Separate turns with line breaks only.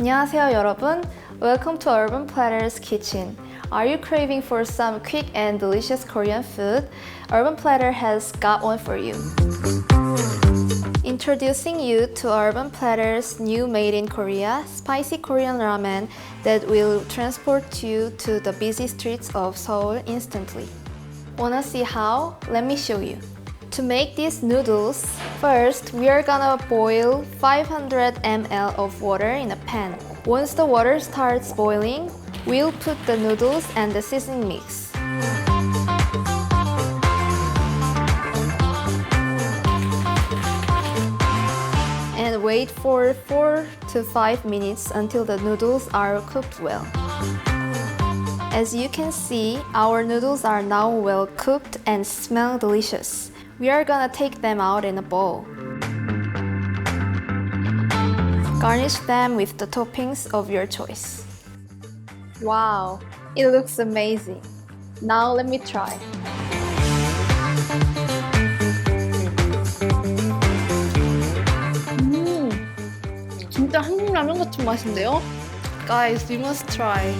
안녕하세요 여러분. Welcome to Urban Platter's kitchen. Are you craving for some quick and delicious Korean food? Urban Platter has got one for you. Introducing you to Urban Platter's new made in Korea spicy Korean ramen that will transport you to the busy streets of Seoul instantly. Wanna see how? Let me show you. To make these noodles, first we are gonna boil 500 ml of water in a pan. Once the water starts boiling, we'll put the noodles and the seasoning mix. And wait for 4 to 5 minutes until the noodles are cooked well. As you can see, our noodles are now well cooked and smell delicious. We are gonna take them out in a bowl. Garnish them with the toppings of your choice. Wow, it looks amazing. Now let me try. 진짜 한국 라면 같은 맛인데요? Guys, you must try.